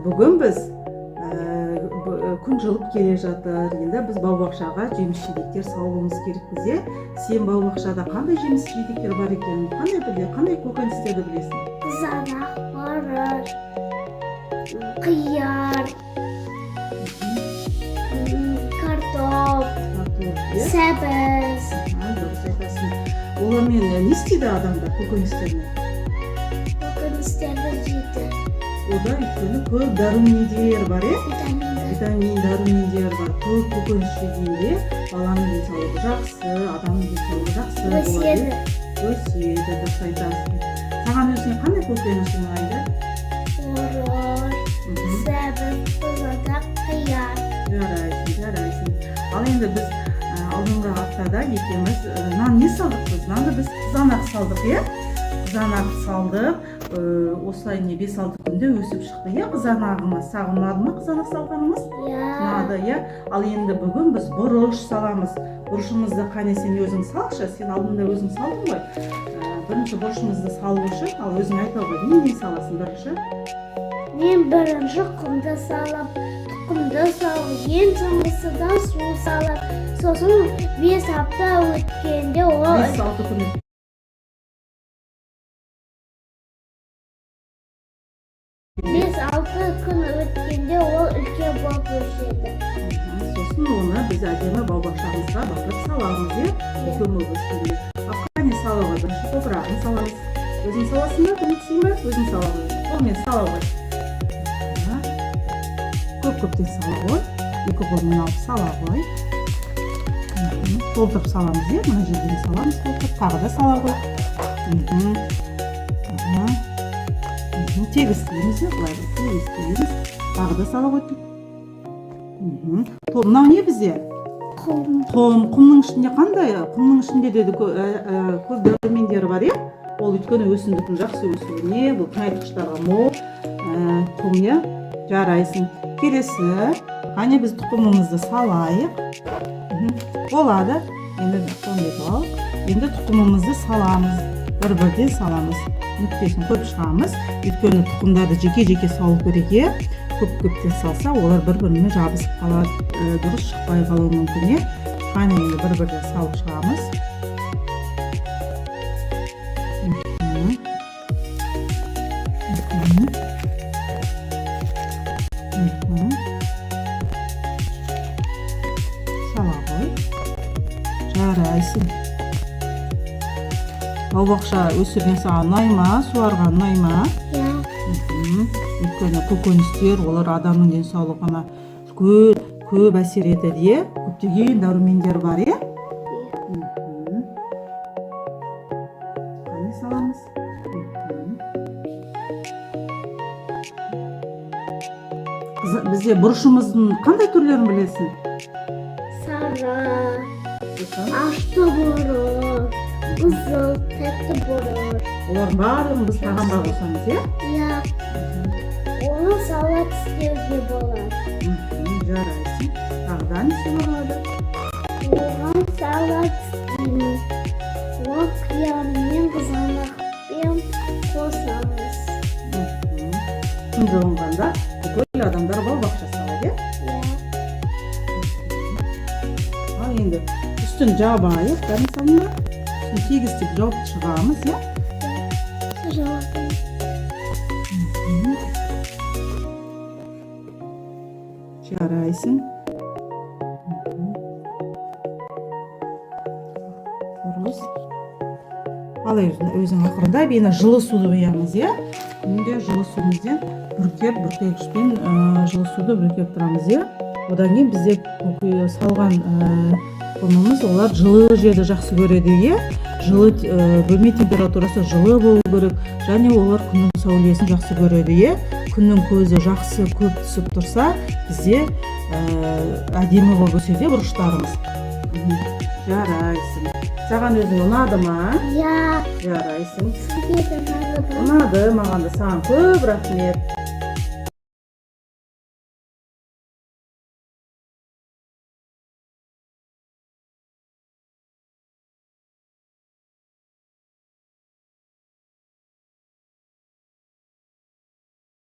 Бүгін біз күн жылып келе жатыр. Енді біз бау-бақшаға жеміс-жидектер салуымыз керекпіз. Сен бау-бақшада қандай жеміс-жидектер бар екенін, қандай көкөністерді білесің? Қызанақ, мырыш, қияр, картоп, сәбіз. Дұрыс айтасың. Олармен не істейді адамдар көкөністермен? Көкөністерді жейді. Ода өйткені көп дәрумендер бар, витамин, дәрумендер бар. Көп көкөніс жегенде баланың денсаулығы жақсы, адамның денсаулығы жақсы болады. Өседі, дұрыс айтасың. Саған өзіңе қандай көкөніс ұнайды? Мырыш, сәбіз, қызанақ, қияр. Жарайсың. Ал енді біз алдыңғы аптада екеуміз нан не салдық біз? Нанды біз қызанақ салдық, Қызанақ салдық. Осылай 5-6 күнде өсіп шықты, қызанағымыз. Саған ұнады ма қызанақ салғанымыз? Ұнады, Ал енді бүгін біз бұрыш саламыз. Бұрышымызды қане сен өзің салшы, сен алдында өзің салдың ғой. Бірінші бұрышымызды салу үшін, ал өзің айта ғой, не саласың бірінші? Мен бірінші құмды салып, тұқымды салып, ең соңғысыдан су салып, сосын 5 апта өткенде ол 5-6 күн 5-6 күн өткенде ол үлкен болып өседі. Сосын оны біз әдемі бау-бақшамызға батырып саламыз, үлкен болып өскенде. Қане салуға бірінші топырағын саламыз. Өзің саласың ба, көмектесейін ба? Өзің сала ғой. Қолмен сала ғой. Көп-көптен сала ғой. 2 қолмен алып сала ғой. Толтырып саламыз, мына жерден саламыз, толтырып, тағы да сала ғой. Тегіс істейміз, бұлай тегіс істейміз. Тағы да сала қойдық. Мынау не бізде? Құмның ішінде қандай? Құмның ішінде деді көп дәрумендері бар, Ол өйткені өсімдіктің жақсы өсуіне, бұл тыңайтқыштарға мол құм, Жарайсың. Келесі, қане біз тұқымымызды салайық. Болады. Енді тұқымымызды саламыз. Бір-бірден саламыз. Нүктесін көп шығамыз. Өйткені тұқымдарды жеке-жеке салу керек, Көп-көптен салса, олар бір-біріне жабысып қалады. Дұрыс шықпай қалуы мүмкін, Қане енді бір-бірден салып шығамыз. Сала ғой. Жарайсың. Бау-бақша өсірген саған ұнай ма, суарған ұнай ма? Өйткені көкөністер, олар адамның денсаулығына көп әсер етеді, көптеген дәрумендер бар, Қане саламыз. Бізде бұрышымыздың қандай түрлерін білесің? Сары, ашты бұрыш, қызыл, тәтті бұрыш. Олардың барлығын біз тағамға қосамыз, Оны салат істеуге болады. Жарайсың. Тағыдан не болады? Оған салат істейміз. Ол қиярмен қызанақпен қосамыз. Күн жылынғанда бүкіл адамдар бау-бақша салады, Ал енді үстін жабайық, мысалында үстін тегістеп жауып шығамыз, Жарайсың. Дұрыс. Ал өзің ақырында бені жылы суды құямыз, Күнде жылы суымызбен бүркегішпен жылы суды бүркеп тұрамыз, Одан кейін бізде салған құмымыз, олар жылы жерді жақсы көреді, Жылы бөлме температурасы жылы болу керек, және олар күннің сәулесін жақсы көреді, Күннің көзі жақсы көп түсіп тұрса, бізде әдемі болып өседі бұрыштарымыз. Жарайсың. Саған өзің ұнады ма? Жарайсың. Ұнады, маған да саған көп рахмет.